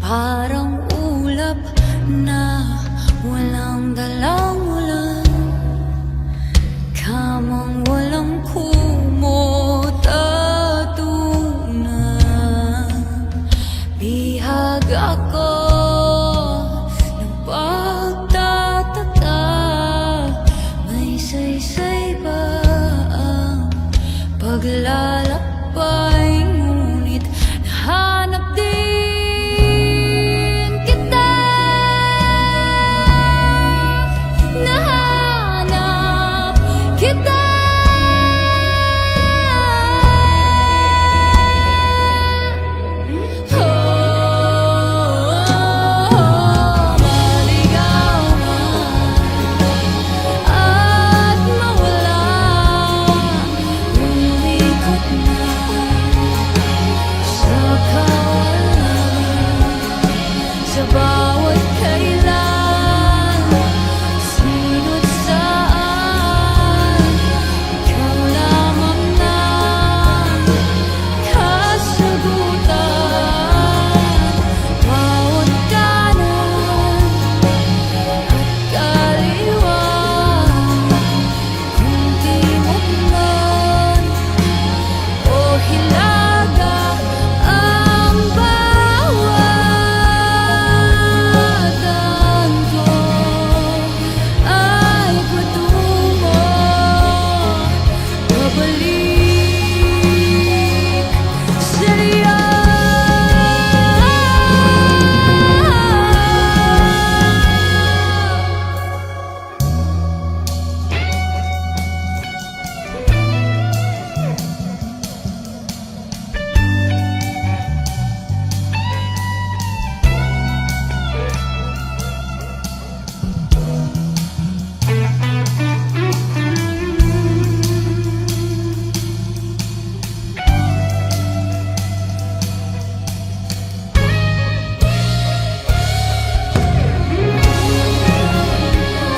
Parang ulap na walang dalang ulan, kamang walang kumot at unan. Bihag ako ng pagtataka, may saysay ba ang paglalakbay, ngunit nahanap din kita. Maligaw man at mawala, umikot na sa kawalan, sa bawat kailan, sino't saan. Ikaw lamang na kasagutan, bawat kanan at kaliwa, kung timog man o hilaga, ang bawat daan ko ay patungo pabalik sa'yo.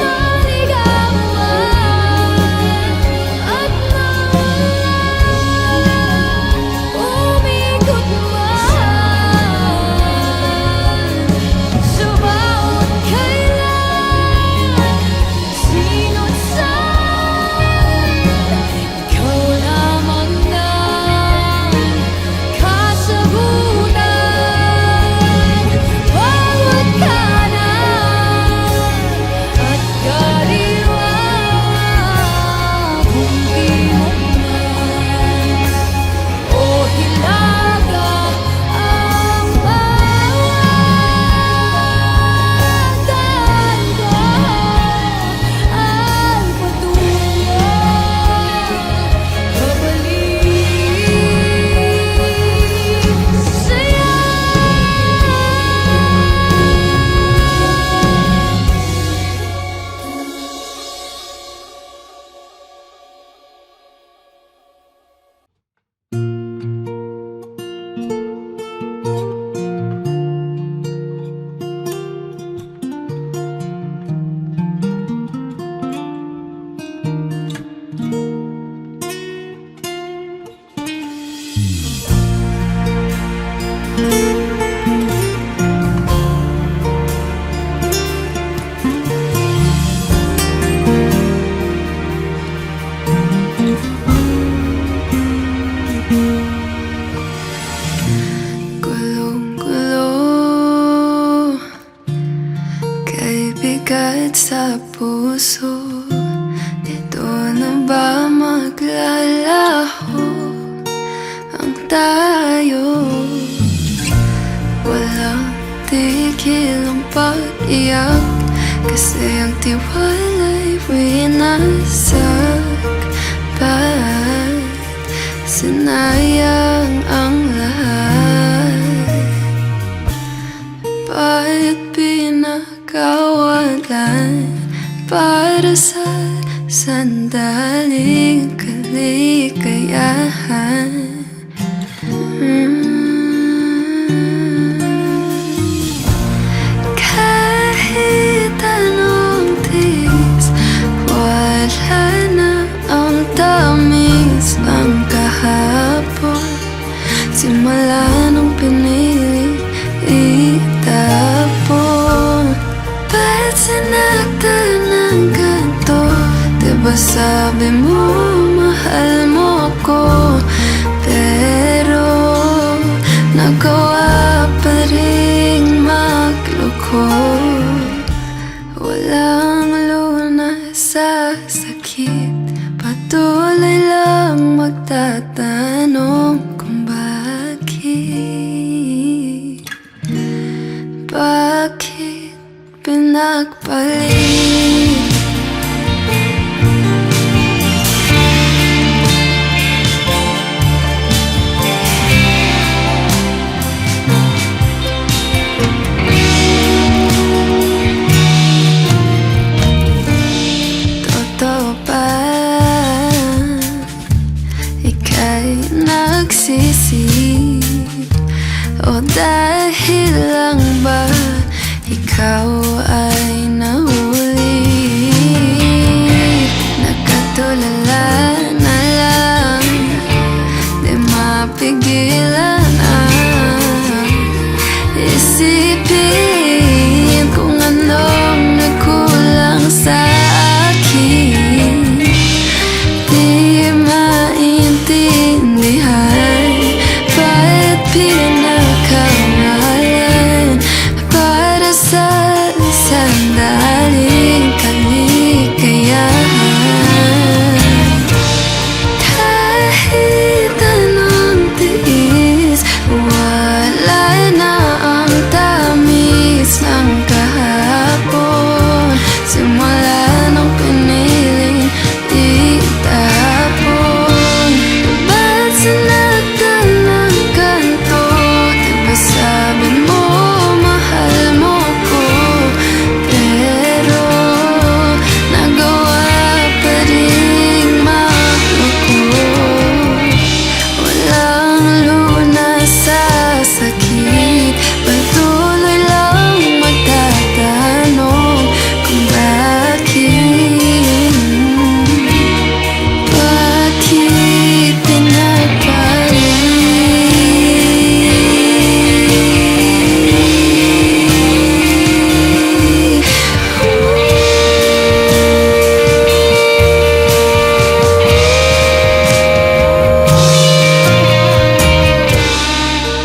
Maligaw man at mawala, umikot man sa bawat kailan, sino't saan. Ikaw lamang na kasagutan, bawat kanan at kaliwa, kung timog man o hilaga, ang bawat daan ko ay patungo pabalik sa'yo. Gulong-gulo, kay bigat sa puso. Dito na ba maglalaho ang tayo? Walang tigil ang pag-iyak, kasi ang tiwala'y winasakpan. Sinayang ang lahat, ba't pinakawalan para sa sandaling kaligayahan? Kahit anong tiis, wala na ang tamis ng kahapon. Simula nung pinili kita, ko. Walang lunas sa sakit, patuloy lang magtatanong kung bakit. Bakit pinagpalit? Totoo ba ika'y nagsisi? O dahil lang ba ikaw ay nahuli? Nakatulala na lang, di mapigilan ang isipin kung anong nagkulang sa akin. Di maintindihan bakit pinagkamalan para sa sandaling kaligayahan. Kahit anong tiis, wala na ang tamis ng kahapon. Simula nung piniling itapon. Ba't sinagdan ng ganto? Diba sabi mo mahal mo ko? Pero nagawa pa ring magloko. Walang lunas sa sakit, patuloy lang magtatanong kung bakit. Bakit pinagpalit?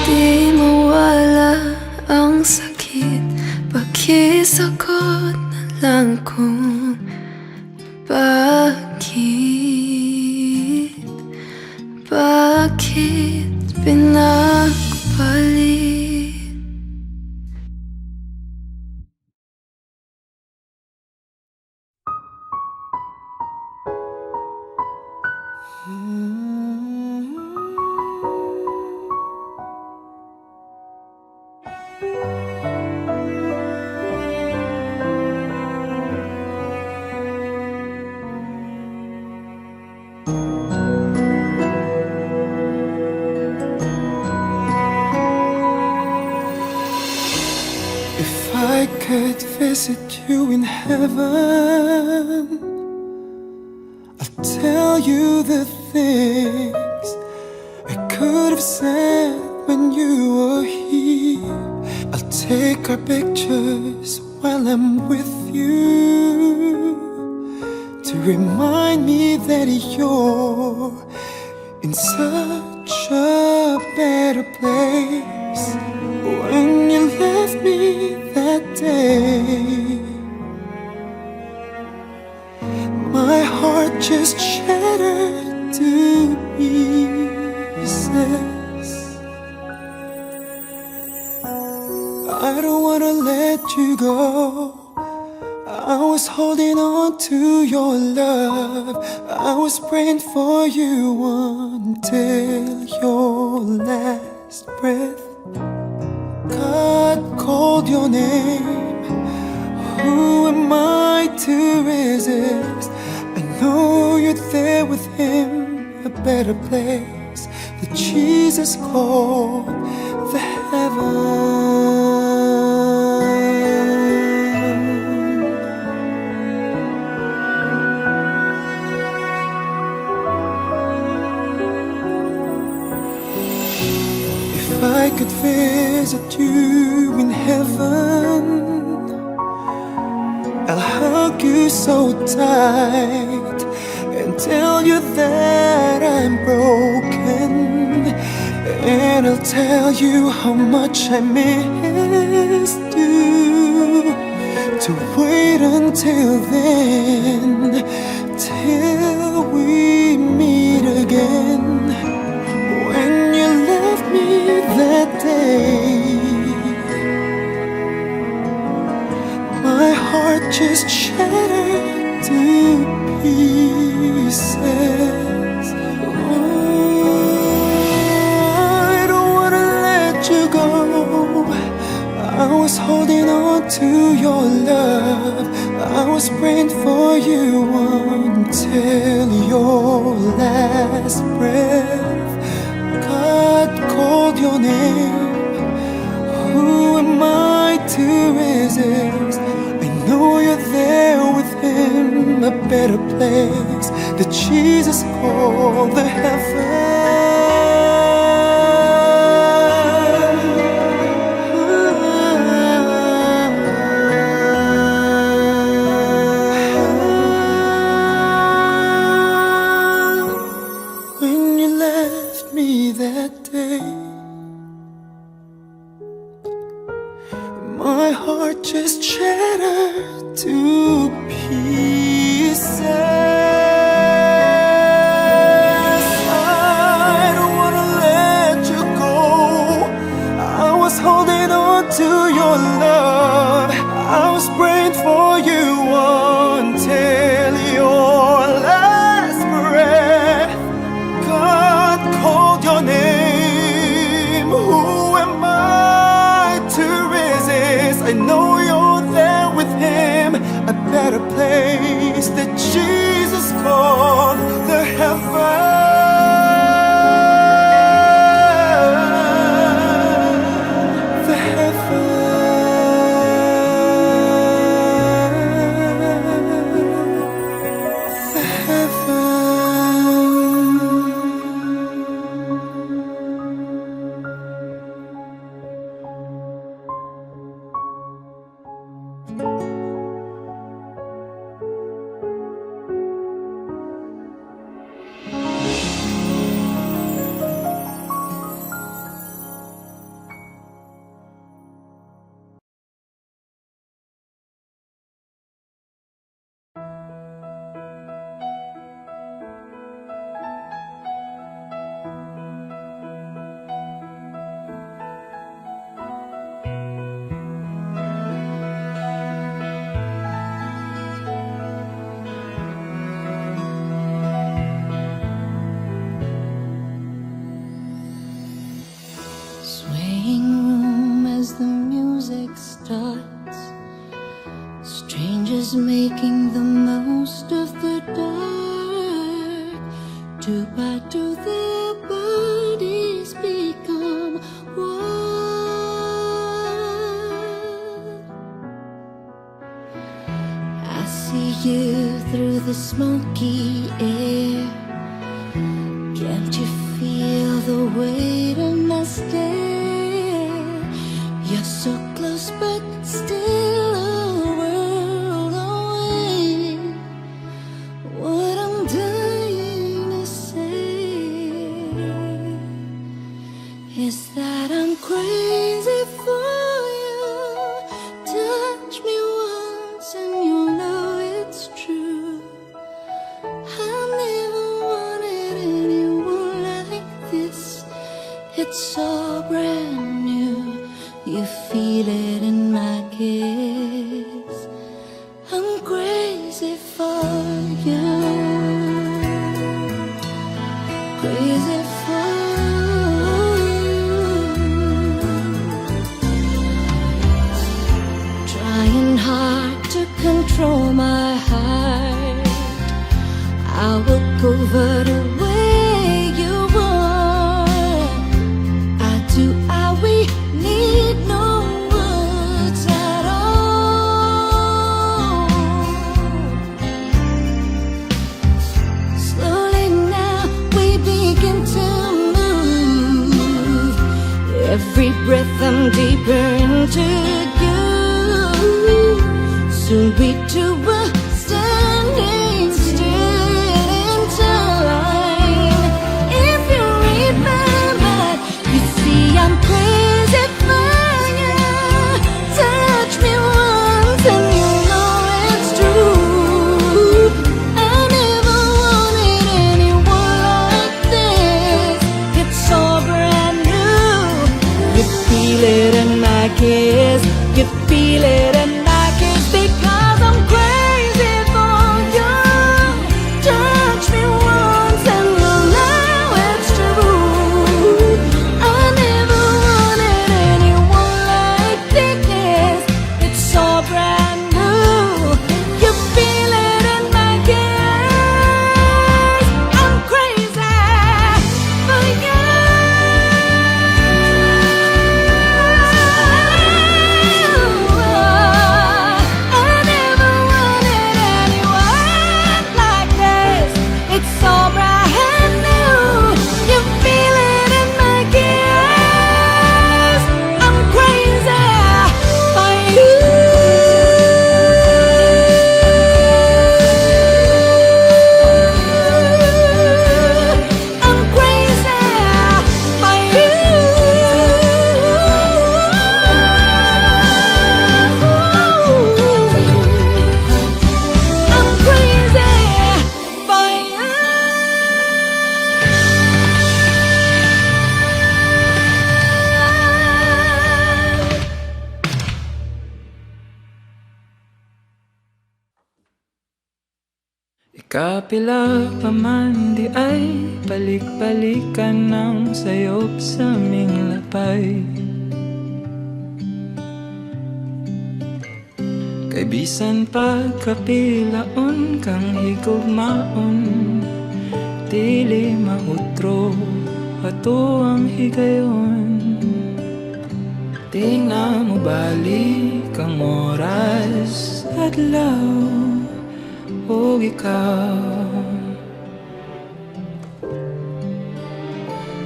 Di mawala ang sakit, pakisagot na lang kung bakit. Bakit pinagpalit? If I could visit you in heaven, I'll tell you the things I could have said when you were here. I'll take our pictures while I'm with you, to remind me that you're in such a better place. When you left me that day, my heart just shattered to pieces. I don't wanna let you go. I was holding on to your love. I was praying for you until your last breath. God called your name. Who am I to resist? I know you're there with him, a better place that Jesus called the heaven. If I could visit you in heaven, I'll hug you so tight and tell you that I'm broken, and I'll tell you how much I missed you. until then, till we meet again. When you left me that day, my heart just shattered to pieces. I don't wanna let you go. I was holding on to your love. I was praying for you until your last breath. God called your name. Who am I to resist? I know you're there with him, a better place that Jesus called the heaven. When you left me that day, my heart just shattered to pieces. I don't wanna let you go. I was holding on to your love. I was praying for you until your last breath. God called your name. Who am I to resist? I know you're there with him, a better place that Jesus called the heaven. The heaven. The heaven. Swaying room as the music starts, strangers making the most of the dark. Two by two their bodies become one. I see you through the smoky air. Can't you feel the weight of my stare? You're so close but still a world away. What I'm dying to say is that I'm crazy for you. Touch me once and you'll know it's true. I never wanted anyone like this. It's so brand new. You feel it in my kiss. I'm crazy for you. Crazy for you. Trying hard to control my heart. I will covert away you want. I do, we need no words at all. Slowly now we begin to move. Every breath I'm deeper into you. Soon we two were standing still in time. Kapila pa man di ay balik-balikan ng sayop sa aming lapay. Kay bisan pagkapilaon kang higugmaon, dili mautro ato ang higayon. Di na mo balik ang oras adlaw o ikaw.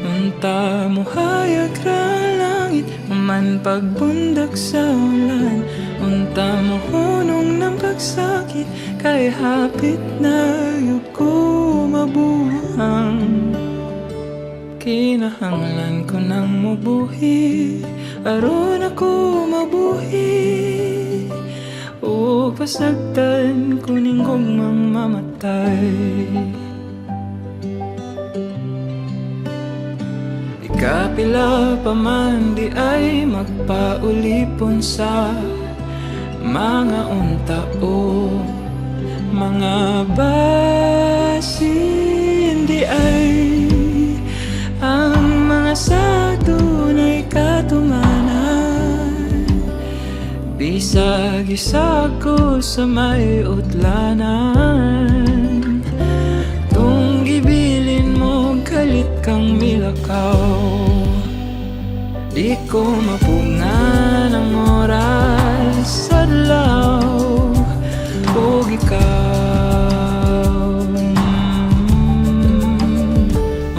Unta mo hayag ra langit, man pagbundak sa ulan. Unta mo hunong ng pagsakit, kay hapit na yun ko mabuhang. Kinahanglan ko nang mubuhi, aron ako mabuhi. O pasagdan kuning gugmang mamatay. Ikapila pa man di ay magpaulipon sa mga unta o mga basin. Di ay ang mga sadunay katumanan. Bisag isa ko sa may utlanan. Tung gibilin mo kalit kang milakaw. Di ko mapungan ang oras adlaw ug ikaw.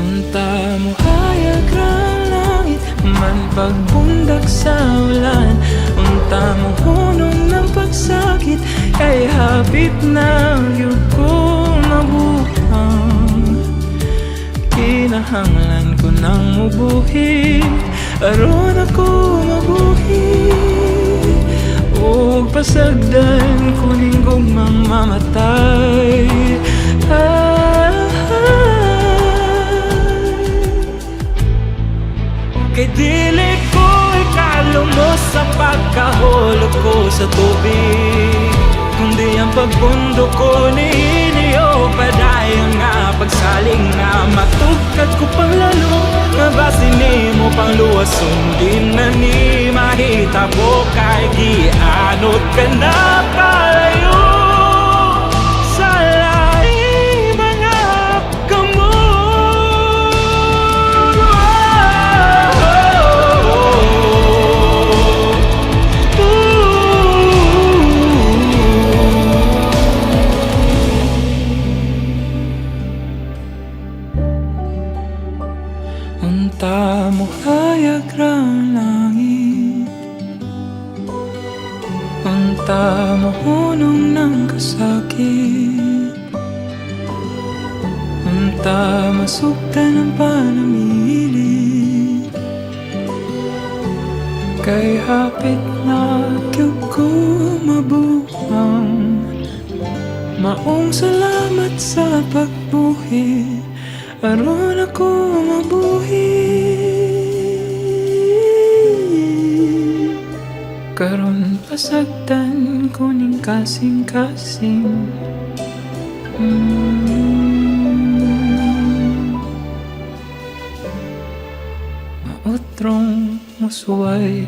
Unta mo hayag ra langit, man pagbundak sa ulan. Unta mo hunong ng pagsakit, kay hapit na yun ko mabuhang. Kinahanglan ko nang mubuhi, aron ako mabuhi. O pasagdan kuning gugmang mamatay. Kay dili ko ikalumos sa pagkahulog ko sa tubig, kundi ang pagbundok ko ni Inyo. Padayon nga pagsaling nga matugkad ko pang lalo. Mabasin ni mo pang luwason, di na ni mahitabo. Kay gianod ka na palayo sa laing mga kamo. Unta mo hayag ra langit, unta mo hunong ng kasakit. Unta masugdan ang panamilit, kay hapit na gyud ko mabuhang. Maong salamat sa pagbuhi, aron ako mabuhi. Karon pasagdan kuning kasing-kasing. Mautrong musuway.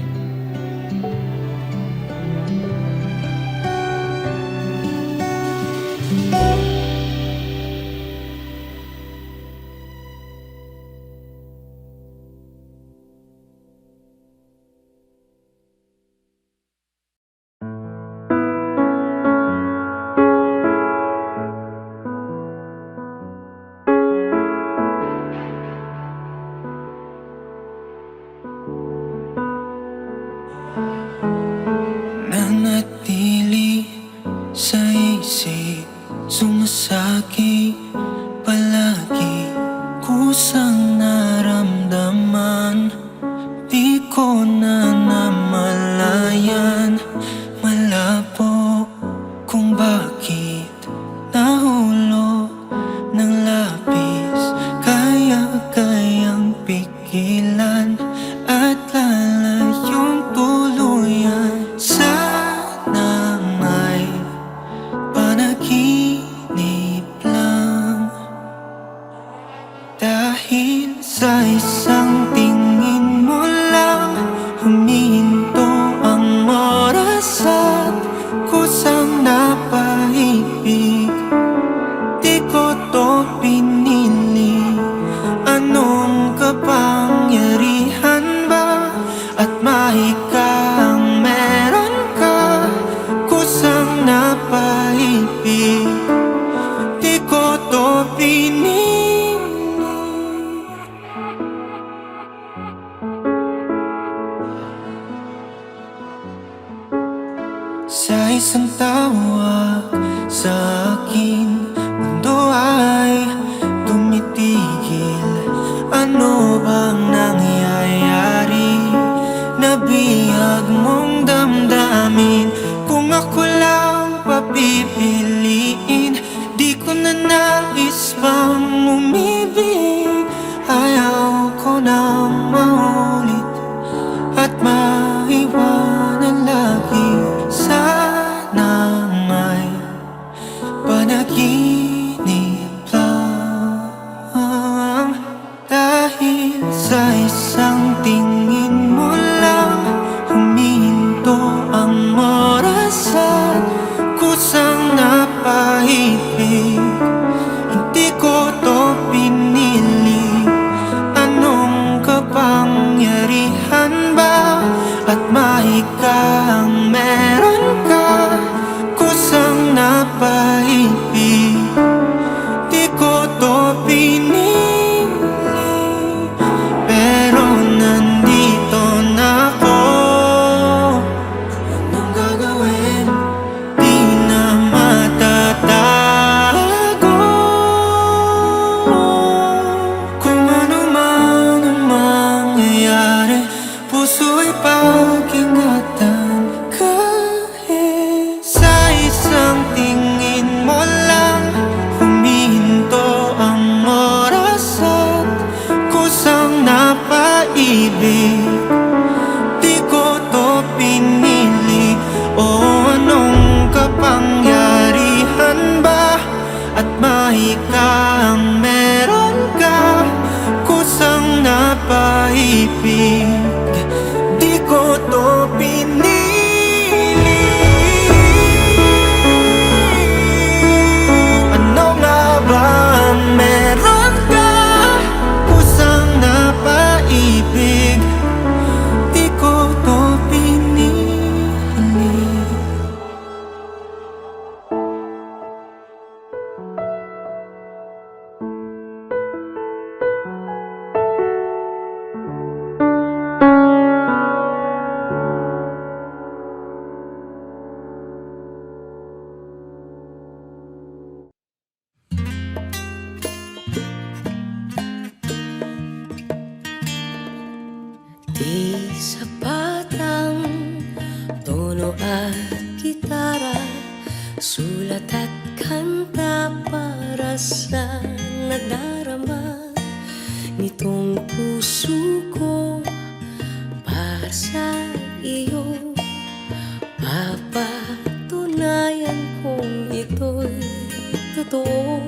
Nanatili sa isip, sumasakit palagi, kusang naramdaman. Di ko na namalayan, malabo kung bakit nahulog ng labis. Kaya-kayang pigilan at lalayong tuluyan. Sana may panaginip lang. Sa isang tawag sa akin, mundo ay tumitigil. Ano bang nangyayari? Nabihag mong damdamin. Kung ako lang papipiliin, di ko na nais pang umibig. Ayaw ko nang maulit at maiwanan lagi. Sana may panaginip lang. Dahil sa isang tingin mo lang, huminto ang oras at kusang napaibig. Hindi ko to pinili. Anong kapangyarihan ba? At mahikang meron ka, kusang napaibig. Di ko to pinili, pero nandito na ako. Anong gagawin? Di na matatago. Kung ano man ang mangyayari, puso'y pag-ingatan. Kahit sa isang tingin mo lang, huminto ang oras at kusang napaibig. Di ko to pinili. O anong kapangyarihan ba? At mahikang meron ka, kusang napaibig. Di ko to pinili. Ano nga ba ang meron ka, kusang napaibig. Di ko to pinili. Di sapat ang tono at gitara, sulat at kanta para sa nadarama nitong puso ko. Para sa iyo, papatunayan kong ito'y totoo.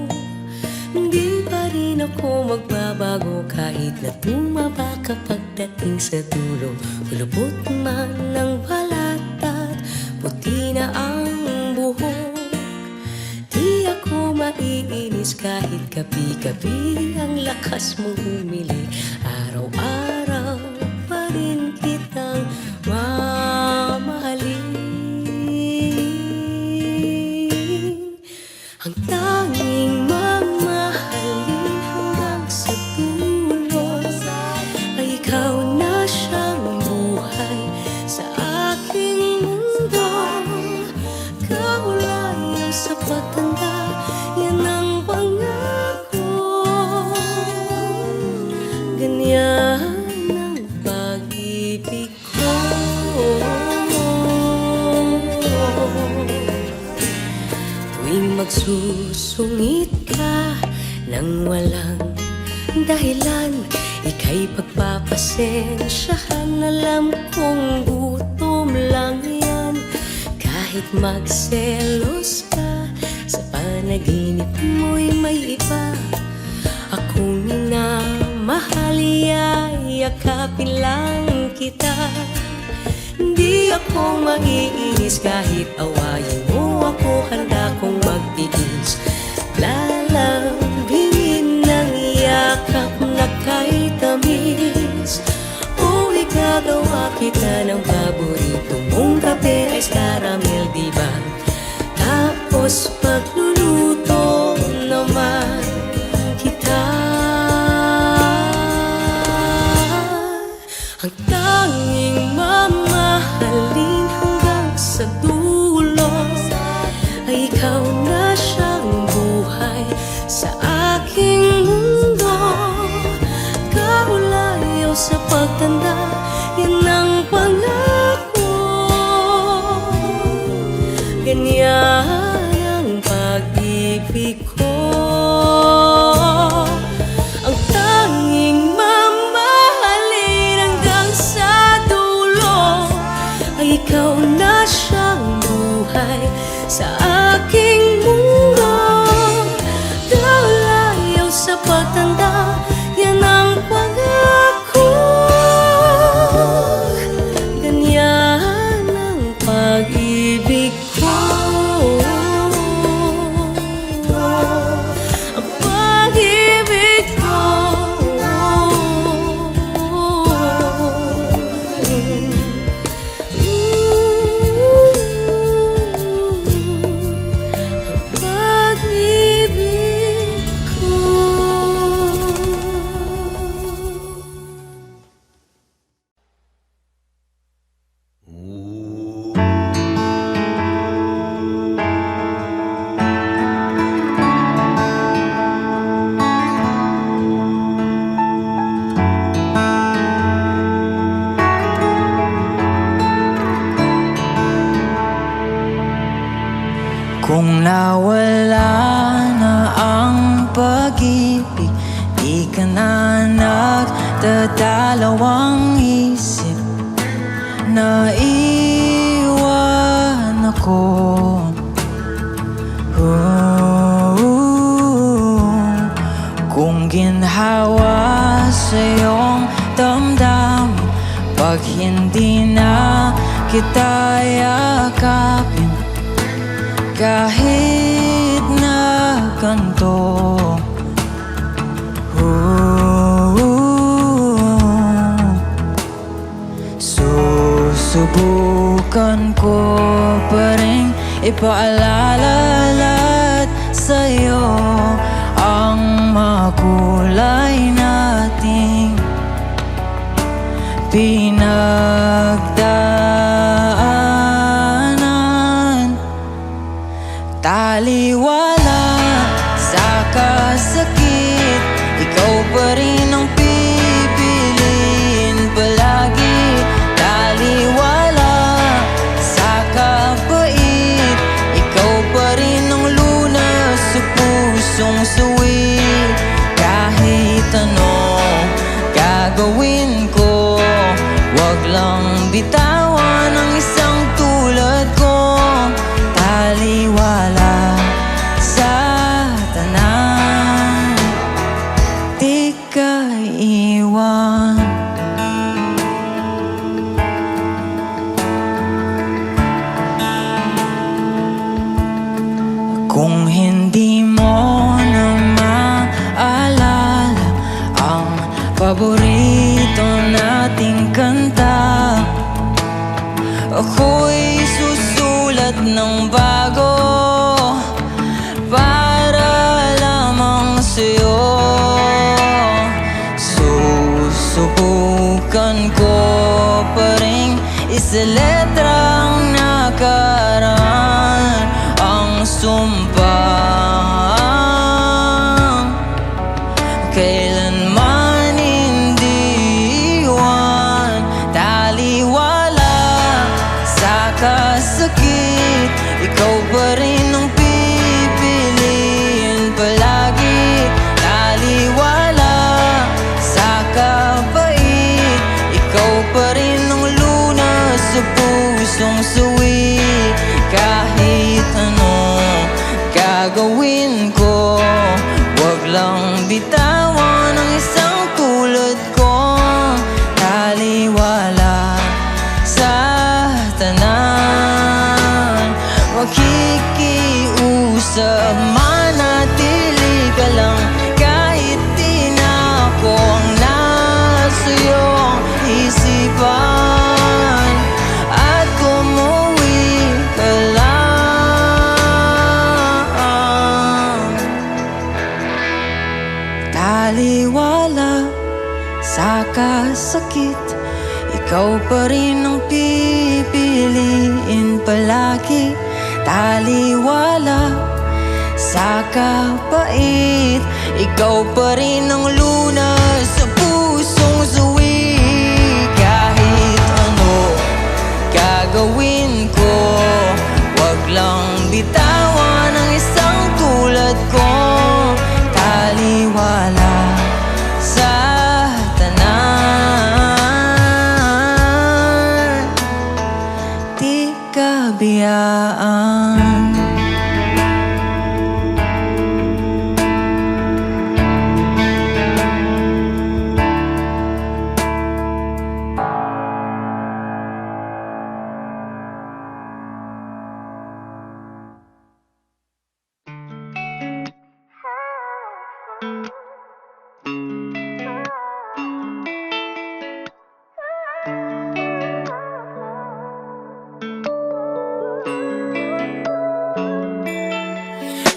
Hindi pa rin ako magbabago kahit na tumaba ka pagdating sa dulo. Kulubot man ng balat at puti na ang buhok. Di ako maiinis kahit gabi-gabi ang lakas mong humili. Araw-araw pa rin kitang mamahalin. Ang tanging mamahalin hanggang sa dulo ay ikaw na siyang buhay sa aking mundo. Kaulayan sa pagtanda, yan ang pangako. Ganyan ang pag-ibig ko. Tuwing magsusungit ka nang walang dahilan, ika'y pagpapasensyahan. Alam kong gutom lang yan. Kahit magselos ka, sa panaginip mo'y may iba. Akong minamahal, yakapin lang kita. Di ako maiinis kahit awayin mo ako. Handa kong magtiis, lalambingin ng yakap na kay tamis. O igagawa kita ng paborito mong kape, ice caramel, diba? Tapos pagluluto naman kita. Ang tanging mamahalin hanggang sa dulo Ganyan ang pag-ibig ko. Ang tanging mamahalin hanggang sa dulo ay ikaw na siyang buhay sa aking mundo. Dalayaw sa pagtanda, yan ang pangako. Ganyan ang pag-ibig ko. Ang pag-ibig ko. Ang pag-ibig ko. Kung nawala na ang pag-ibig, di ka na nagdadalawang isip. Naiwan ako. Kung ginhawa sa iyong damdamin, pag hindi na kita yakapin, kahit na ganito, susubukan ko pa rin ipaalala sa'yo ang makulay nating pinagdaanan. Taliwala sa kasakit, ikaw pa rin ang pipiliin palagi. Taliwala sa kapait, ikaw pa rin ang lunas sa pusong suwi. Kahit ano gagawin ko, wag lang bitawan ang isang tulad ko. Taliwala sa tanan, di ka iwan. Kung hindi mo na maalala ang paborito nating kanta, ako'y susulat ng bago para lamang sa'yo. Susubukan ko pa rin isa letrang nakaraan, ang sumpang kailanman hindi iwan. Taliwala sa kasakit, ikaw pa rin ang pipiliin palagi. Taliwala sa kabait, ikaw pa rin ang lunas sa pusong suwi. Kahit ano gagawin ko, wag lang bitawan ang isang tulad ko. Taliwala sa tanan, makikiusap, manatili ka lang. Kahit di na ako ang nasa iyong isipan, at umuwi ka lang. Taliwala sa kasakit, ikaw pa rin ang pipiliin palagi. Taliwala sa kapait, ikaw pa rin ang lunas sa pusong suwi. Kahit ano gagawin ko, wag lang pabayaan.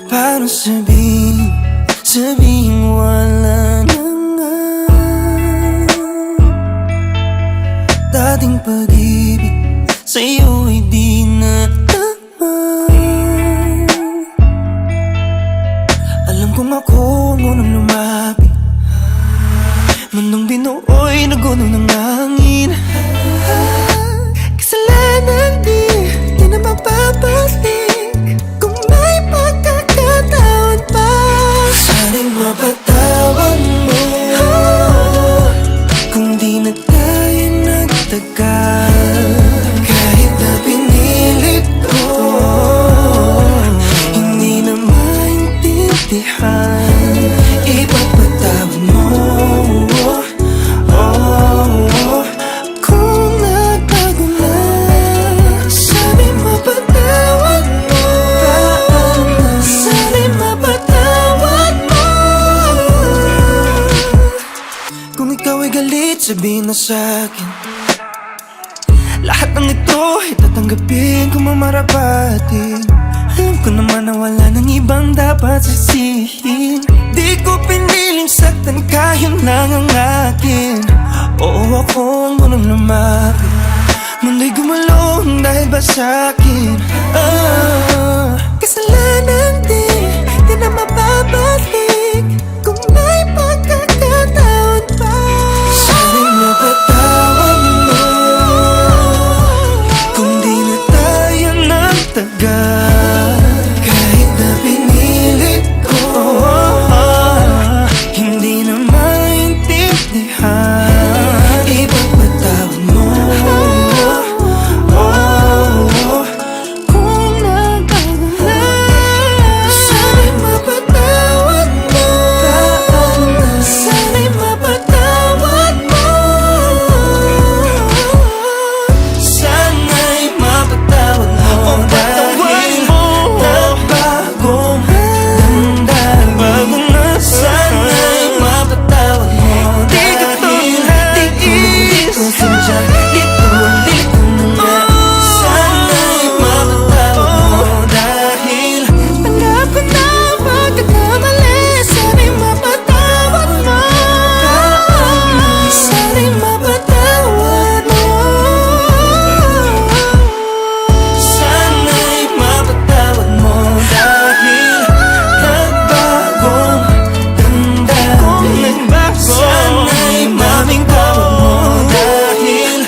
Paano sabihin wala na nga dating pag-ibig sa'yo'y di na tama. Alam kong ako ang unang lumapit, mundong binuoy naguno ng hangin. Kasalanan di na mapapalik kung may pagkakataon pa. Sana'y mapatawad mo kung di na tayo nagtagal. Kahit na pinilit ko, hindi na maintindihan. Ipapatawad mo kung nagbago na. Sana'y mapatawad mo. Sana'y mapatawad mo. Kung ikaw ay galit, sabihin na sa'kin. Lahat ng ito ay tatanggapin kung mamarapatin. Alam ko naman na wala nang ibang dapat sisihin. Di ko piniling saktan ka, yun lang ang akin. Oo, ako ang unang lumapit, mundo'y gumulong dahil ba sa'kin? Kasalanan di na mababalik kung may pagkakataon pa. Sana'y mapatawad mo kung di na tayo nagtagal. Kahit na pinilit ko, hindi na maintindihan. Ipapatawad mo kung nagbago na. Sana'y mapatawad mo. Sana'y mapatawad mo. Sana'y mapatawad mo. Dahil nagbagong damdamin. Sana'y mapatawad mo. Dahil di ko sinadya, lito na nga. Sana'y mapatawad mo. Dahil alam ko na pagkakamali. Sana'y mapatawad mo. Sana'y mapatawad mo. Sana'y mapatawad mo. Dahil nagbagong damdamin. Sana'y mapatawad mo. Dahil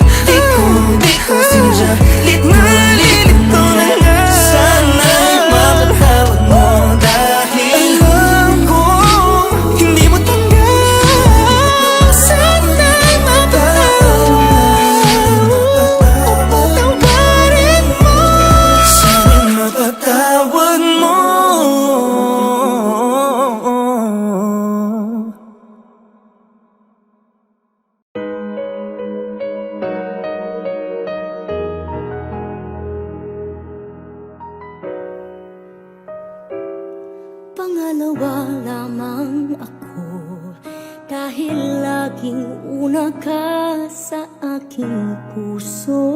di ko sinadya, lito na nga. Sana'y mapatawad mo. Dahil alam ko hindi mo tanggap. Sana'y mapatawad mo. Patawarin mo. Sana'y mapatawad mo. Pangalawa lamang ako, dahil laging una ka sa aking puso.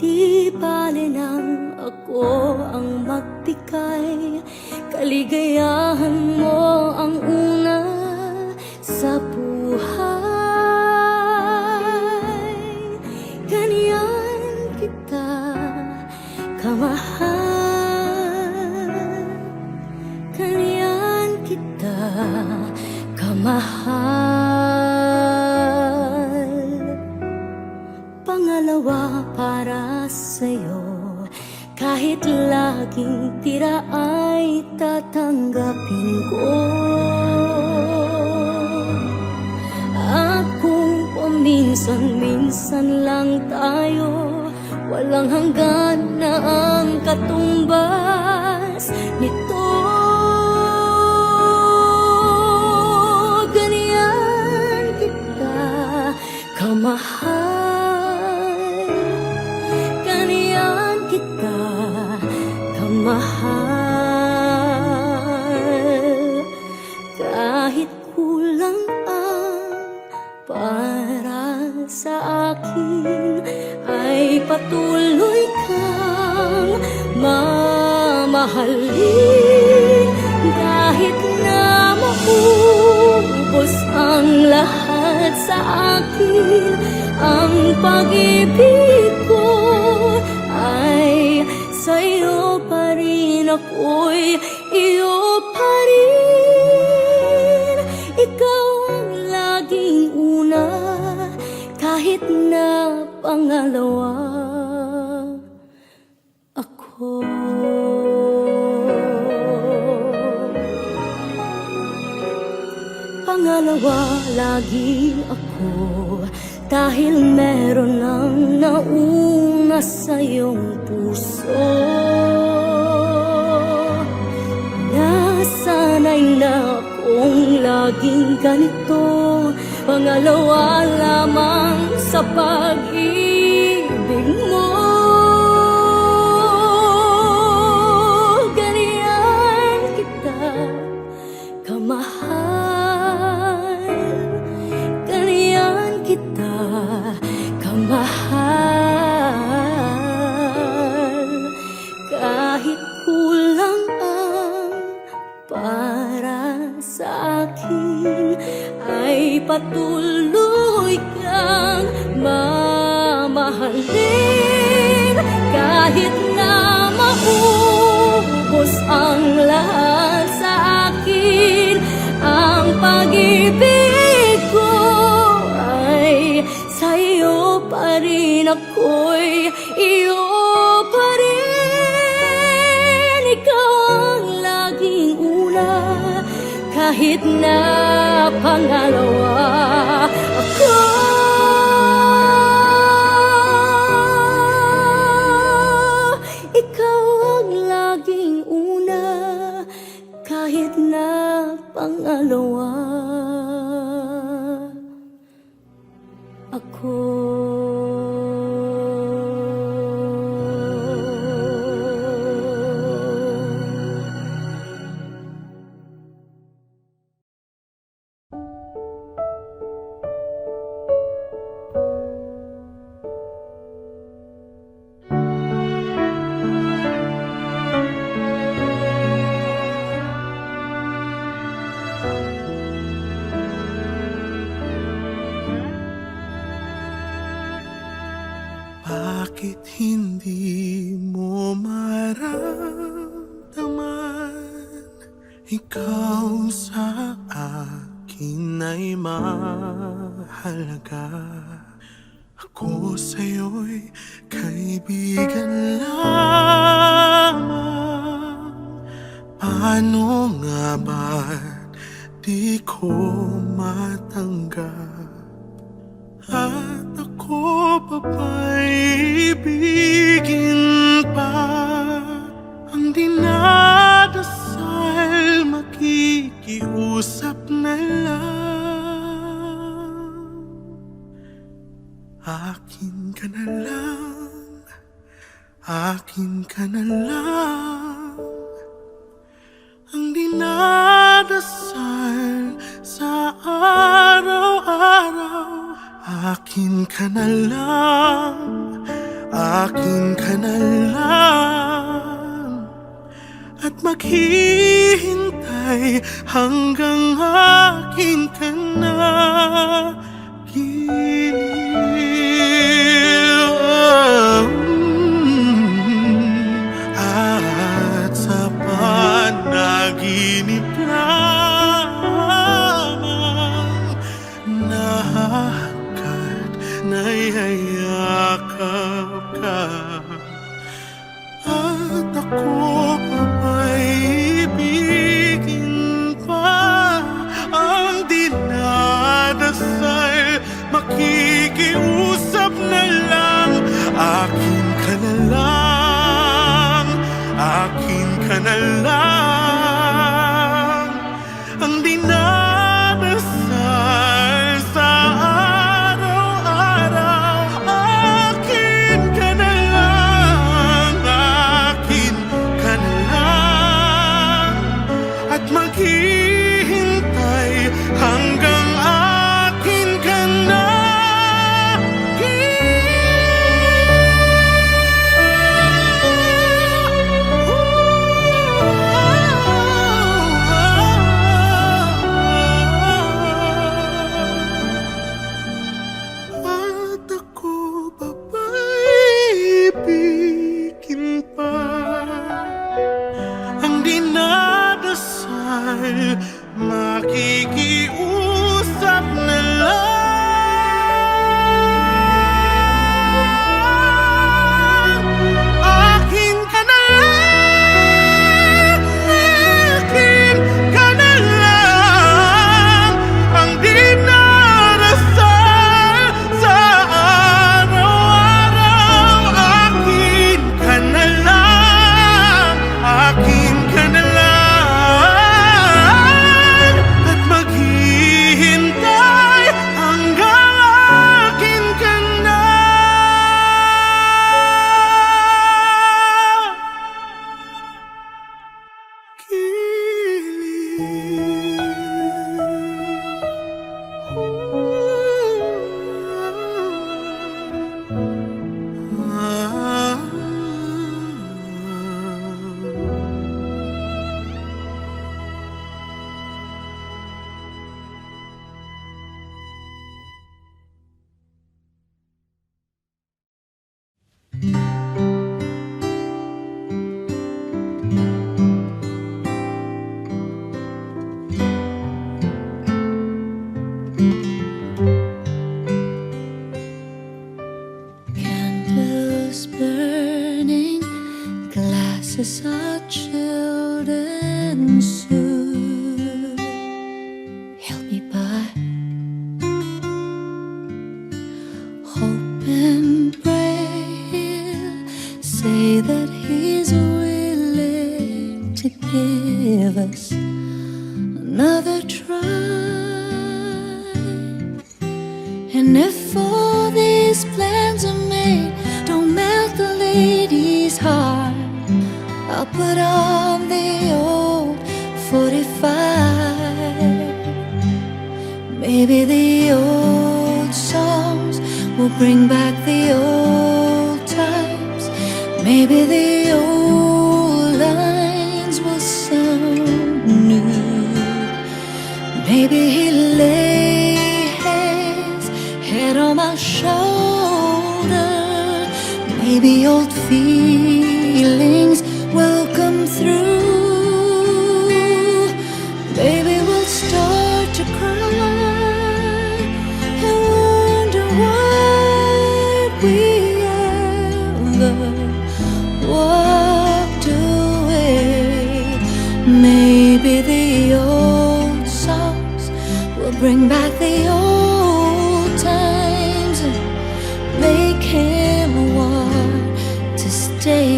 Di bale lang ako ang magbigay, kaligayahan mo ang una sa buhay. Ganyan kita kamahal, ganyan kita kamahal. Pangalawa para sa'yo, kahit laging tira ay tatanggapin ko. Akong Paminsan-minsan lang tayo, walang hanggan na ang katumbas nito. Ganyan kita kamahal, ganyan kita kamahal. Kahit kulang ang para sa akin, ay patuloy kang mamahalin. Kahit na maubos ang lahat sa akin, ang pag-ibig ko ay sa'yo pa rin, ako'y iyo pa rin. Ikaw ang laging una, kahit na pangalawa ako. Pangalawa lagi ako, dahil meron ng nauna sa iyong puso. Nasanay na akong laging ganito, pangalawa lamang sa pag-ibig mo. Ganyan kita kamahal, ganyan kita kamahal. Kahit kulang ang para sa akin, ay patuloy kang mamahalin. Kahit na maubos ang lahat sa akin, ang pag-ibig ko ay sa'yo pa rin, ako'y iyo pa rin. Ikaw ang laging una, kahit na pangalawa ako. Ikaw ang laging una, kahit na pangalawa ako. Bakit hindi mo maramdaman? Ikaw sa akin ay mahalaga. Ako sa'yo'y kaibigan lamang. Paano nga ba't di ko matanggap? At ako pa ba'y ibigin pa? Ang dinadasal, makikiusap na lang. Akin ka na lang, akin ka na lang. Ang dinadasal sa araw-araw. Akin ka na lang, akin ka na lang. At maghihintay hanggang akin ka na giliw. At sa panaginip lamang nayayakap ka. At ako pa ba'y ibigin pa? Ang dinadasal, ka na lang ang dinadasal sa araw-araw. Akin ka na lang, akin ka na lang, at maghihintay hanggang akin ka na. At ako papaibigin pa ang dinadasal, makikiusap na lang. Akin ka na lang, akin ka na lang, ang dinarasal sa araw-araw. Akin ka na lang, akin ka na lang, at maghihintay hanggang akin ka na. Candles burning, glasses are chilled and soothed. Help me by hope and pray. Say that he's willing to give us another try. And if all these plans are made, don't melt the lady's heart. I'll put on the old 45. Maybe the old songs will bring back the old times. Maybe the old lines will sound new. Maybe he'll lay his head on my shoulder. Maybe old feelings will come through. Maybe we'll start to cry and wonder why we ever walked away. Maybe the old songs will bring back the old times and make him want to stay.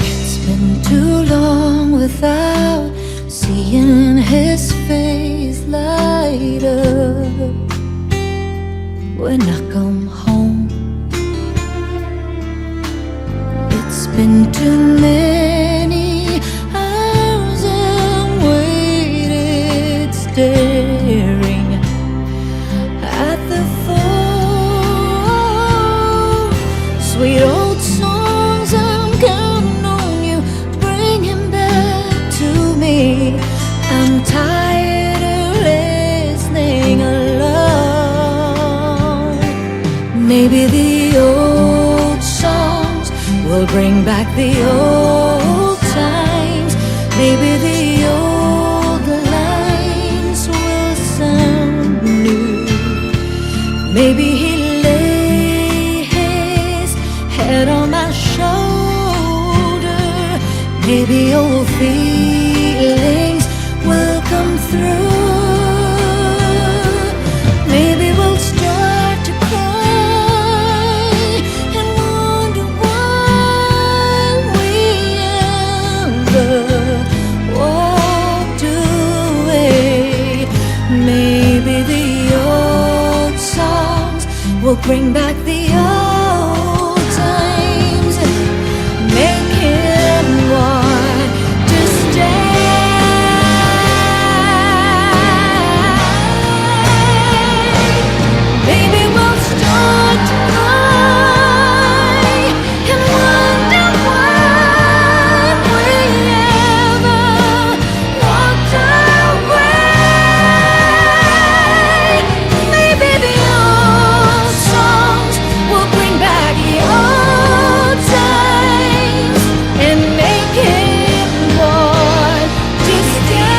It's been too long without seeing his face light up when I come home. It's been too many hours and waited staring at the phone. Sweet old songs, I'm counting on you, bring him back to me. I'm tired of listening alone. Maybe the old songs will bring back the old times. Maybe the old lines will sound new. Maybe he'll lay his head on my shoulder. Maybe old feelings will come through. will bring back the old times, make him want to stay. Maybe we'll start to cry and wonder why we ever walked away. Maybe the old songs will bring back the old times and make it want to stay.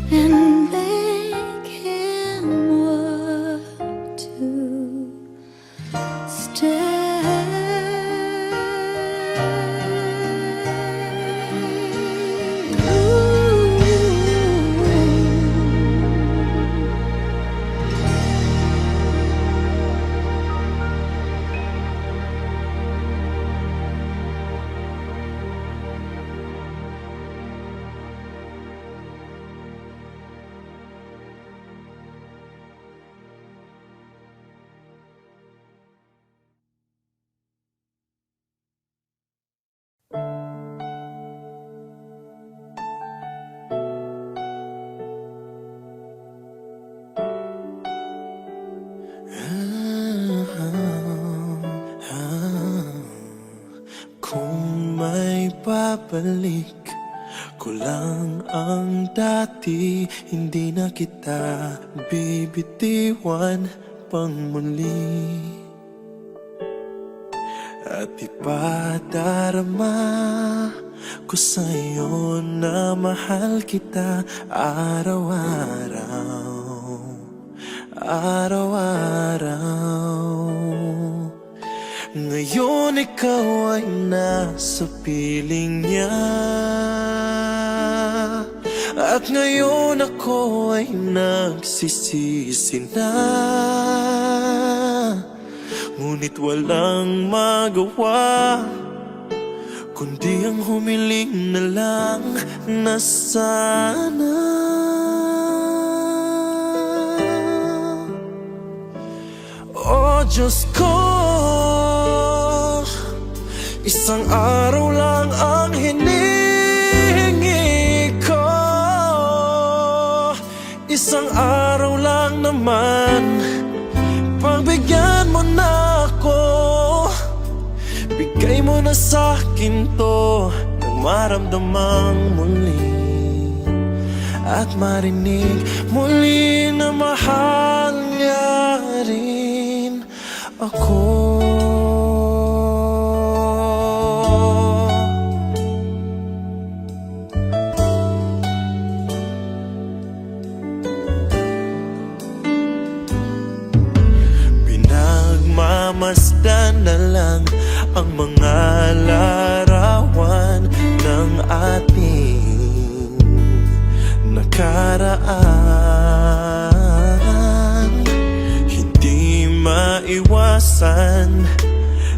And make him want to Kung may babalik ko lang ang dati, hindi na kita bibitiwan pang muli. At ipadarama ko sa'yo na mahal kita araw-araw, araw-araw. Ngayon ikaw ay nasa piling niya, at ngayon ako ay nagsisisi na. Ngunit walang magawa kundi ang humiling na lang na sana oh Diyos ko, isang araw lang ang hinihingi ko. Isang araw lang naman, pagbigyan mo na ako. Bigay mo na sa'kin to nang maramdamang muli, at marinig muli na mahal niya rin ako. Pinagmamasdan na lang ang mga larawan ng ating nakaraan. Hindi maiwasan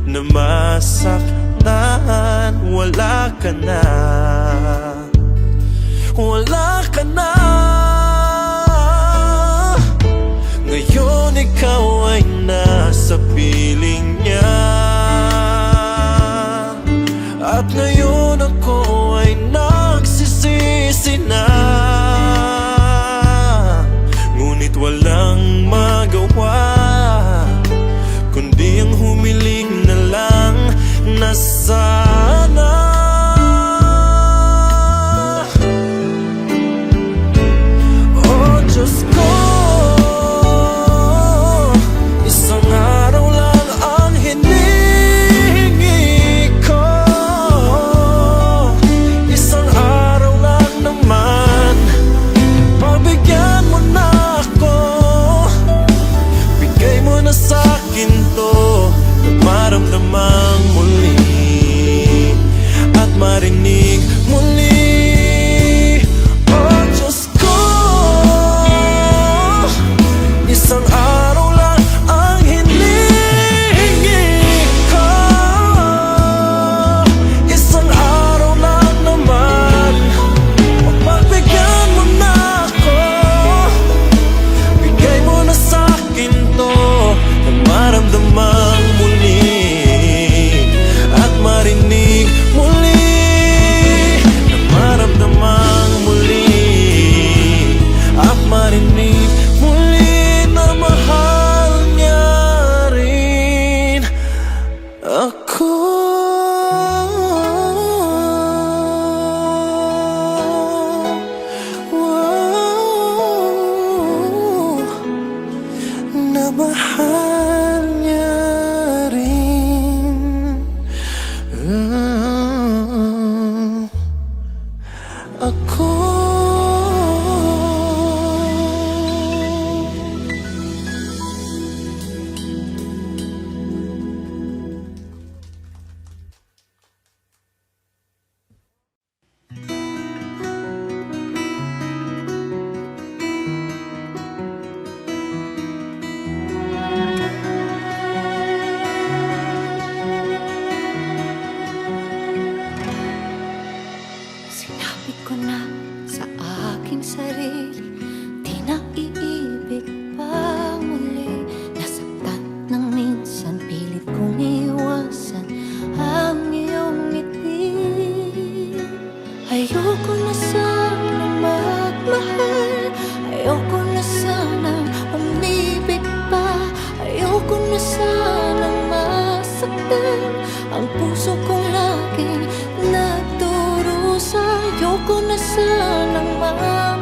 na masaktan. Wala ka na, wala ka na. Ngayon ikaw ay nasa piling niya, at ngayon ako ay nagsisisi na. Ngunit walang magawa kundi ang humiling na lang na sana oh Diyos ko, maramdamang muli,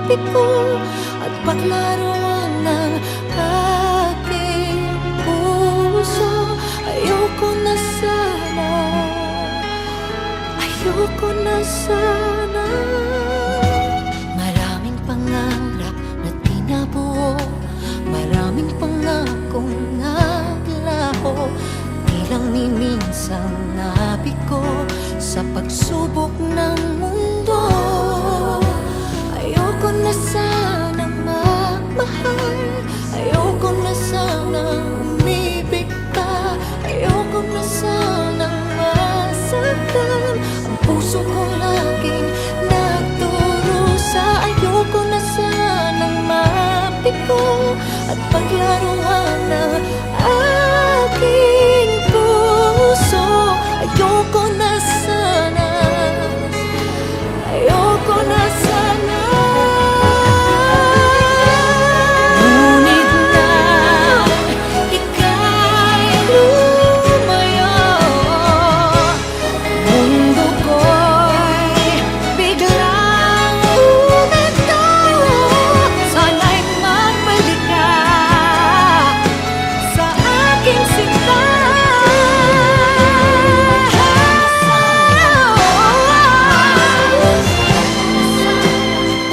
mapiko at paglaruan ng aking puso. Ayoko na sana, ayoko na sana. Maraming pangarap na tinabuo, maraming pangakong naglaho, di lang ni minsan nabigo sa pagsubok ng mundo. Ayoko na sana magmahal, ayoko na sana umibig pa, ayoko na sana masaktan. Ang puso ko laging nagdurusa. Ayoko na sana mabigo at paglaruan ng aking puso. Ayoko na sana, ayoko na sana. Ngunit na ika'y lumayo, mundo ko'y biglang umento. Sana'y magbalik ka sa aking sinta.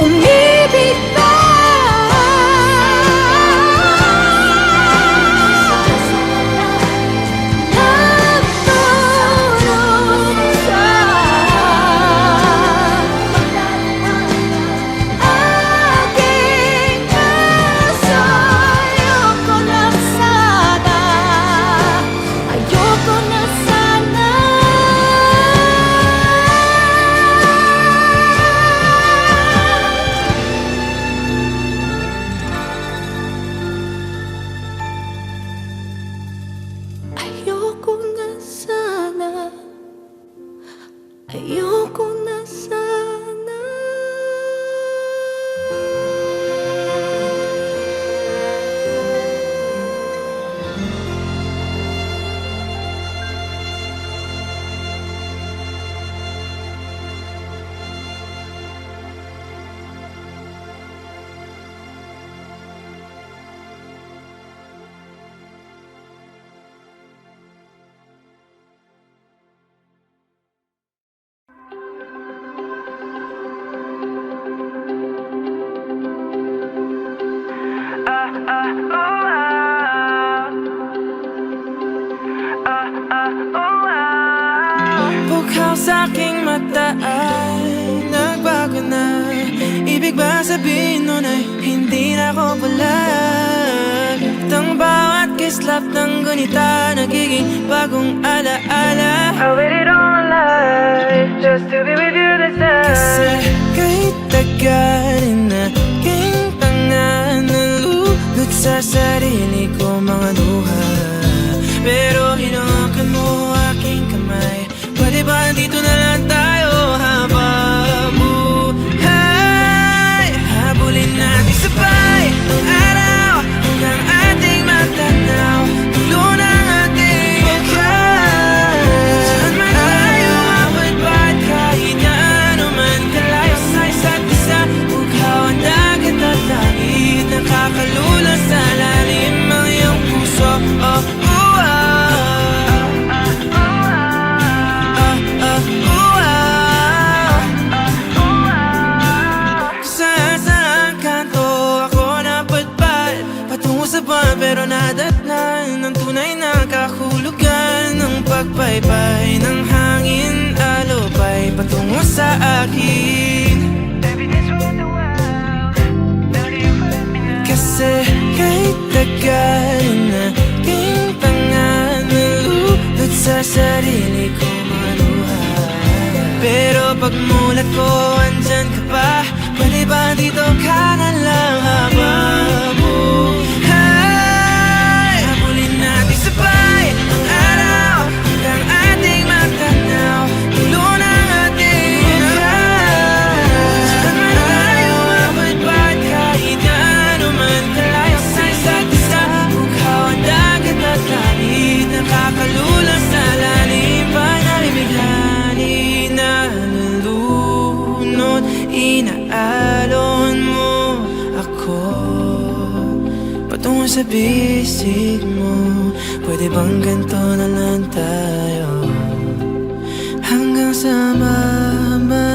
Umibig ka. Nagtulong sa aking puso. Ayoko na sana, ayoko na sana. Ayoko na sana, ayoko na sana. Bughaw sa aking mata ay nagbago na. Ibig ba sabihin nun ay hindi na ako palag? Tang bawat kislap ng gunita nagiging bagong alaala. I waited all my life just to be with you this time. Kasi kahit tagalin na aking panganalulot sa sarili ko mga luha, pero hinawakan mo aking kamay. Pwede ba dito na lang tayo habang buhay? Habulin natin sabay ang araw hanggang ating matanaw. Tulo ng ating buhay. Saan man tayo mapagpat, kahit na ano man kalayo sa isa't isa. Bughaw ang dagat at langit, nakakalula sa lalim ang iyong puso. Pero nadatnan ng tunay na kahulugan ng pagpaypay ng hangin, alupay patungo sa akin. Kasi kahit tagalin na aking panganalulot sa sarili ko mga luha, pero pagmulat ko andyan ka pa. Pwede ba dito ka na lang habang buhay? Habulin natin sabay ang araw hanggang ating matanaw. Tulo ng ating buhay. Saan man tayo mapagpat, kahit na ano man kalayo sa isa't isa. Bughaw ang dagat at langit, nakakalula sa lalim. Panalimighani na nalulunod, inaalon mo sa bisig mo, pwede bang ganito na lang tayo hanggang sa mamatay?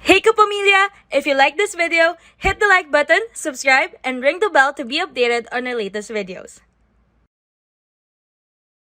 Hey Kapamilya! If you like this video, hit the like button, subscribe, and ring the bell to be updated on our latest videos.